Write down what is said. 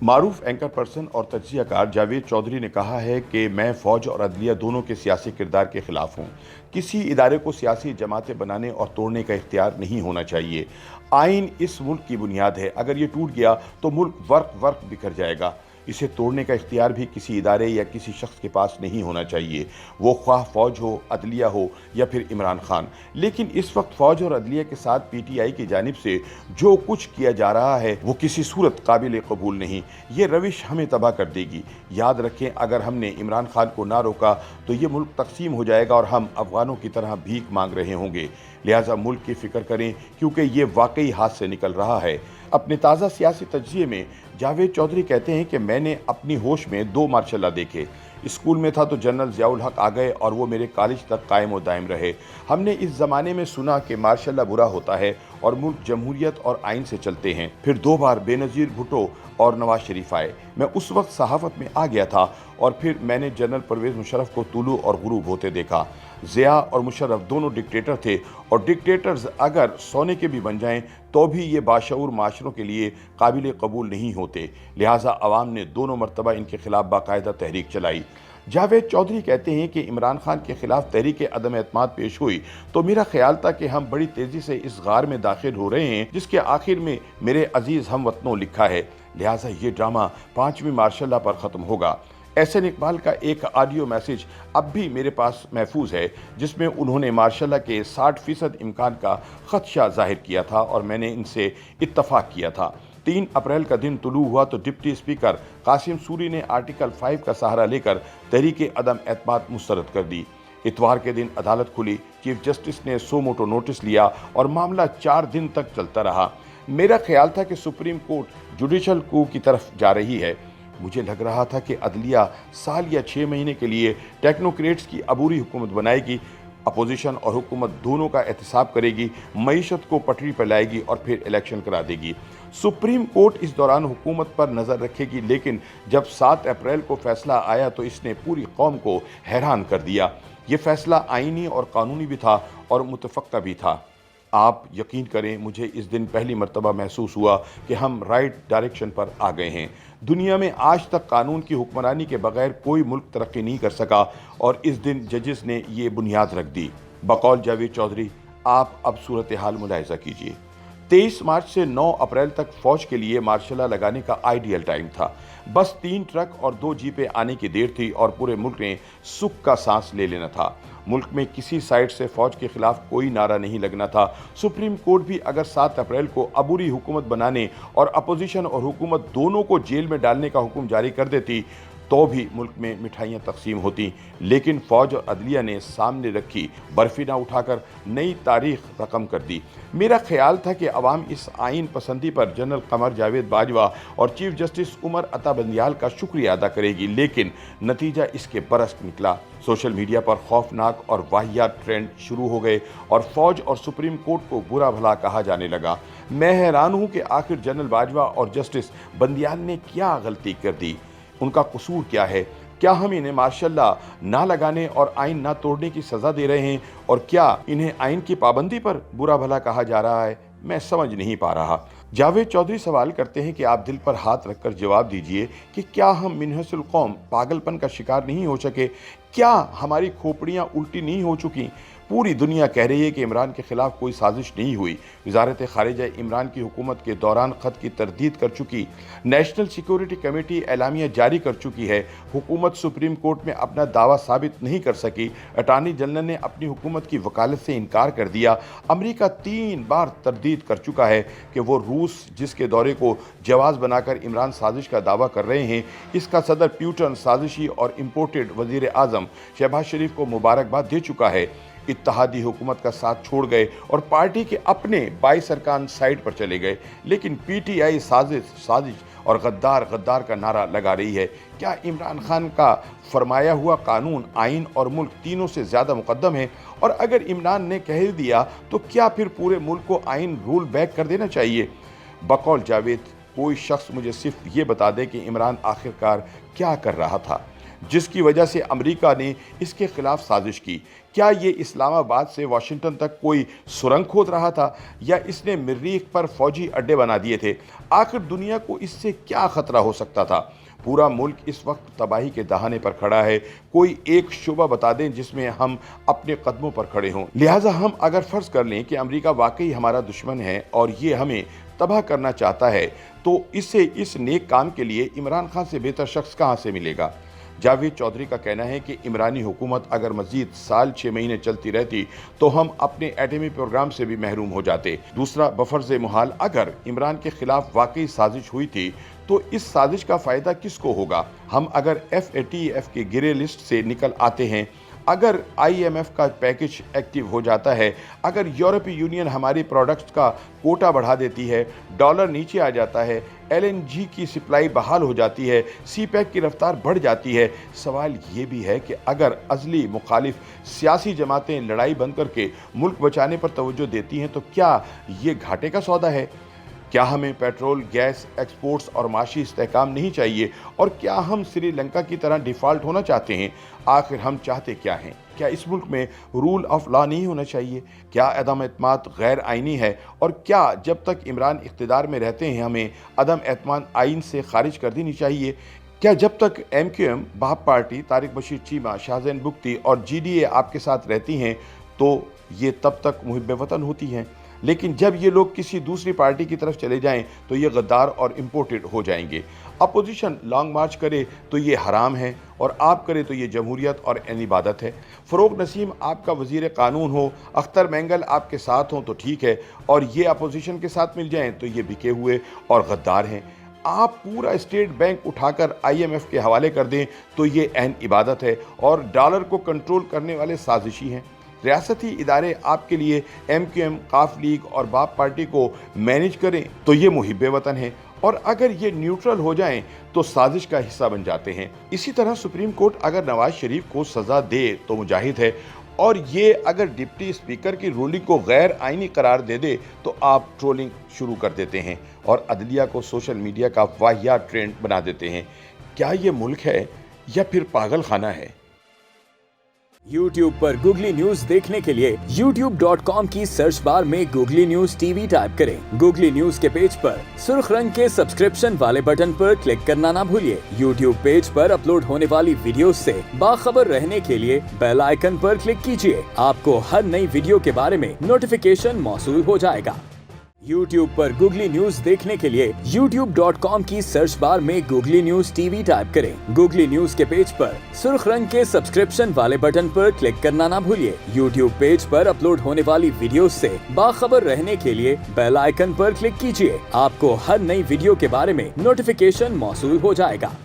मारूफ anchor person और तज्जियाकार जावेद चौधरी ने कहा है कि मैं फ़ौज और अदलिया दोनों के सियासी किरदार के खिलाफ हूँ। किसी इदारे को सियासी जमातें बनाने और तोड़ने का इख्तियार नहीं होना चाहिए। आइन इस मुल्क की बुनियाद है, अगर ये टूट गया तो मुल्क वर्क वर्क बिखर जाएगा। इसे तोड़ने का इख्तियार भी किसी इदारे या किसी शख्स के पास नहीं होना चाहिए, वो ख्वाह फ़ौज हो, अदलिया हो या फिर इमरान खान। लेकिन इस वक्त फ़ौज और अदलिया के साथ पीटीआई की जानिब से जो कुछ किया जा रहा है वो किसी सूरत काबिल कबूल नहीं। ये रविश हमें तबाह कर देगी। याद रखें, अगर हमने इमरान खान को ना रोका तो ये मुल्क तकसीम हो जाएगा और हम अफगानों की तरह भीख मांग रहे होंगे। लिहाजा मुल्क की फ़िक्र करें, क्योंकि ये वाकई हाथ से निकल रहा है। अपने ताज़ा सियासी तज्ज़िये में जावेद चौधरी कहते हैं कि मैंने अपनी होश में 2 मार्शल देखे। स्कूल में था तो जनरल ज़ियाउल हक आ गए और वो मेरे कॉलेज तक कायम व दायम रहे। हमने इस ज़माने में सुना कि मार्शल बुरा होता है और मुल्क जमहूरियत और आइन से चलते हैं। फिर 2 बार बेनज़ीर भुट्टो और नवाज शरीफ आए। मैं उस वक्त सहाफ़त में आ गया था और फिर मैंने जनरल परवेज़ मुशर्रफ को तुलू और गुरूब होते देखा। ज़िया और मुशर्रफ दोनों डिक्टेटर थे और डिक्टेटर्स अगर सोने के भी बन जाएं तो भी ये बाशऊर माशरों के लिए काबिल कबूल नहीं होते। लिहाजा अवाम ने दोनों मरतबा इनके खिलाफ बाकायदा तहरीक चलाई। जावेद चौधरी कहते हैं कि इमरान खान के खिलाफ तहरीक अदम एतमाद पेश हुई तो मेरा ख्याल था कि हम बड़ी तेज़ी से इस गार में दाखिल हो रहे हैं जिसके आखिर में मेरे अजीज़ हम वतनों लिखा है। लिहाजा ये ड्रामा 5वीं मार्शल पर ख़त्म होगा। एहसन इकबाल का एक ऑडियो मैसेज अब भी मेरे पास महफूज है जिसमें उन्होंने मार्शल के 60% इम्कान का खदशा जाहिर किया था और मैंने इनसे इत्तफाक किया था। 3 अप्रैल का दिन तुलू हुआ तो डिप्टी स्पीकर कासिम सूरी ने आर्टिकल 5 का सहारा लेकर तहरीक अदम एतमाद मुस्तरद कर दी। इतवार के दिन अदालत खुली। चीफ जस्टिस ने सो मोटो नोटिस लिया और मामला 4 दिन तक चलता रहा। मेरा ख्याल था कि सुप्रीम कोर्ट जुडिशल कू की तरफ जा रही है। मुझे लग रहा था कि अदलिया साल या 6 महीने के लिए टेक्नोक्रेट्स की अबूरी हुकूमत बनाएगी, अपोजिशन और हुकूमत दोनों का एहतसाब करेगी, मईशत को पटरी पर लाएगी और फिर इलेक्शन करा देगी। सुप्रीम कोर्ट इस दौरान हुकूमत पर नज़र रखेगी, लेकिन जब 7 अप्रैल को फैसला आया तो इसने पूरी कौम को हैरान कर दिया। ये फैसला आईनी और कानूनी भी था और मुतफ़क्का भी था। आप यकीन करें, मुझे इस दिन पहली मर्तबा महसूस हुआ कि हम राइट डायरेक्शन पर आ गए हैं। दुनिया में आज तक कानून की हुक्मरानी के बगैर कोई मुल्क तरक्की नहीं कर सका और इस दिन जजेस ने ये बुनियाद रख दी। बकौल जावेद चौधरी, आप अब सूरत हाल मुलाहिज़ा कीजिए। 23 मार्च से 9 अप्रैल तक फ़ौज के लिए मार्शल लगाने का आइडियल टाइम था। बस 3 ट्रक और 2 जीपें आने की देर थी और पूरे मुल्क ने सुख का सांस ले लेना था। मुल्क में किसी साइड से फ़ौज के खिलाफ कोई नारा नहीं लगना था। सुप्रीम कोर्ट भी अगर 7 अप्रैल को अबूरी हुकूमत बनाने और अपोजिशन और हुकूमत दोनों को जेल में डालने का हुक्म जारी कर देती तो भी मुल्क में मिठाइयाँ तकसीम होती। लेकिन फ़ौज और अदलिया ने सामने रखी बर्फी ना उठाकर नई तारीख रकम कर दी। मेरा ख्याल था कि अवाम इस आइन पसंदी पर जनरल कमर जावेद बाजवा और चीफ जस्टिस उमर अता बंदियाल का शुक्रिया अदा करेगी, लेकिन नतीजा इसके बरस निकला। सोशल मीडिया पर खौफनाक और वाहियात ट्रेंड शुरू हो गए और फ़ौज और सुप्रीम कोर्ट को बुरा भला कहा जाने लगा। मैं हैरान हूँ कि आखिर जनरल बाजवा और जस्टिस बंदियाल ने क्या गलती कर दी? उनका कसूर क्या है? क्या हम इन्हें मार्शल ना लगाने और आइन ना तोड़ने की सज़ा दे रहे हैं और क्या इन्हें आइन की पाबंदी पर बुरा भला कहा जा रहा है? मैं समझ नहीं पा रहा। जावेद चौधरी सवाल करते हैं कि आप दिल पर हाथ रखकर जवाब दीजिए कि क्या हम मिन्हसुल कौम पागलपन का शिकार नहीं हो सके? क्या हमारी खोपड़ियाँ उल्टी नहीं हो चुकी? पूरी दुनिया कह रही है कि इमरान के खिलाफ कोई साजिश नहीं हुई। वजारत खारिजा इमरान की हुकूमत के दौरान ख़त की तरदीद कर चुकी। नेशनल सिक्योरिटी कमेटी एलामिया जारी कर चुकी है। हुकूमत सुप्रीम कोर्ट में अपना दावा साबित नहीं कर सकी। अटार्नी जनरल ने अपनी हुकूमत की वकालत से इनकार कर दिया। अमरीका 3 बार तरदीद कर चुका है कि वो रूस जिसके दौरे को जवाज़ बनाकर इमरान साजिश का दावा कर रहे हैं, इसका सदर प्यूटन साजिशी और इम्पोर्टेड वज़ीर आज़म शहबाज शरीफ को मुबारकबाद दे चुका है। इत्तेहादी हुकूमत का साथ छोड़ गए और पार्टी के अपने 22 अरकान साइड पर चले गए। लेकिन पीटीआई साजिश और गद्दार का नारा लगा रही है। क्या इमरान खान का फरमाया हुआ कानून, आइन और मुल्क तीनों से ज़्यादा मुकद्दम है? और अगर इमरान ने कह दिया तो क्या फिर पूरे मुल्क को आइन रूल बैक कर देना चाहिए? बकौल जावेद, कोई शख्स मुझे सिर्फ ये बता दे कि इमरान आखिरकार क्या कर रहा था। जिसकी वजह से अमेरिका ने इसके खिलाफ साजिश की। क्या ये इस्लामाबाद से वाशिंगटन तक कोई सुरंग खोद रहा था या इसने मरीख पर फौजी अड्डे बना दिए थे? आखिर दुनिया को इससे क्या खतरा हो सकता था? पूरा मुल्क इस वक्त तबाही के दहाने पर खड़ा है। कोई एक शुबा बता दें जिसमें हम अपने कदमों पर खड़े हों। लिहाजा हम अगर फ़र्ज़ कर लें कि अमेरिका वाकई हमारा दुश्मन है और ये हमें तबाह करना चाहता है, तो इसे इस नेक काम के लिए इमरान खान से बेहतर शख्स कहाँ से मिलेगा? जावेद चौधरी का कहना है कि इमरानी हुकूमत अगर मजीद साल 6 महीने चलती रहती तो हम अपने एटमी प्रोग्राम से भी महरूम हो जाते। दूसरा, बफर्ज मुहाल अगर इमरान के खिलाफ वाकई साजिश हुई थी तो इस साजिश का फ़ायदा किसको होगा? हम अगर FATF के गिरे लिस्ट से निकल आते हैं, अगर IMF का पैकेज एक्टिव हो जाता है, अगर यूरोपीय यूनियन हमारी प्रोडक्ट्स का कोटा बढ़ा देती है, डॉलर नीचे आ जाता है, LNG की सप्लाई बहाल हो जाती है, CPEC की रफ्तार बढ़ जाती है, सवाल ये भी है कि अगर अज़ली मुखालिफ सियासी जमातें लड़ाई बंद करके मुल्क बचाने पर तवज्जो देती हैं तो क्या ये घाटे का सौदा है? क्या हमें पेट्रोल, गैस, एक्सपोर्ट्स और माशी इस्तेहकाम नहीं चाहिए? और क्या हम श्रीलंका की तरह डिफ़ॉल्ट होना चाहते हैं? आखिर हम चाहते क्या हैं? क्या इस मुल्क में रूल ऑफ लॉ नहीं होना चाहिए? क्या अदम एतमाद गैर आइनी है? और क्या जब तक इमरान इक़्तिदार में रहते हैं हमें अदम एतमाद आइन से खारिज कर देनी चाहिए? क्या जब तक MQM, बाप पार्टी, तारिक बशीर चीमा, शाहजैन बुख्ती और GDA आपके साथ रहती हैं तो ये तब तक मुहिब वतन होती हैं? लेकिन जब ये लोग किसी दूसरी पार्टी की तरफ चले जाएं तो ये गद्दार और इम्पोर्टेड हो जाएंगे। अपोजिशन लॉन्ग मार्च करे तो ये हराम है और आप करे तो ये जमहूरियत और इबादत है। फ़रोग़ नसीम आपका वज़ीर कानून हो, अख्तर मैंगल आपके साथ हों तो ठीक है, और ये अपोजिशन के साथ मिल जाएं तो ये बिके हुए और गद्दार हैं। आप पूरा स्टेट बैंक उठाकर IMF के हवाले कर दें तो ये ऐन इबादत है और डॉलर को कंट्रोल करने वाले साजिशी हैं। रियासती इदारे आपके लिए MQM, काफ लीग और बाप पार्टी को मैनेज करें तो ये मुहिब वतन है, और अगर ये न्यूट्रल हो जाएं तो साजिश का हिस्सा बन जाते हैं। इसी तरह सुप्रीम कोर्ट अगर नवाज शरीफ को सज़ा दे तो मुजाहिद है, और ये अगर डिप्टी स्पीकर की रूलिंग को गैर आइनी करार दे दे तो आप ट्रोलिंग शुरू कर देते हैं और अदलिया को सोशल मीडिया का वाहियात ट्रेंड बना देते हैं। क्या ये मुल्क है या फिर पागल खाना है? YouTube पर गूगली न्यूज देखने के लिए youtube.com की सर्च बार में गूगली न्यूज TV टाइप करें। गूगली न्यूज के पेज पर सुर्ख रंग के सब्सक्रिप्शन वाले बटन पर क्लिक करना ना भूलिए। YouTube पेज पर अपलोड होने वाली वीडियोस से बाखबर रहने के लिए बेल आइकन पर क्लिक कीजिए। आपको हर नई वीडियो के बारे में नोटिफिकेशन मौसूल हो जाएगा। YouTube पर गूगली न्यूज देखने के लिए youtube.com की सर्च बार में गूगली न्यूज TV टाइप करें। गूगली न्यूज के पेज पर सुर्ख रंग के सब्सक्रिप्शन वाले बटन पर क्लिक करना ना भूलिए। YouTube पेज पर अपलोड होने वाली वीडियोस से बाखबर रहने के लिए बेल आइकन पर क्लिक कीजिए। आपको हर नई वीडियो के बारे में नोटिफिकेशन मौसूल हो जाएगा।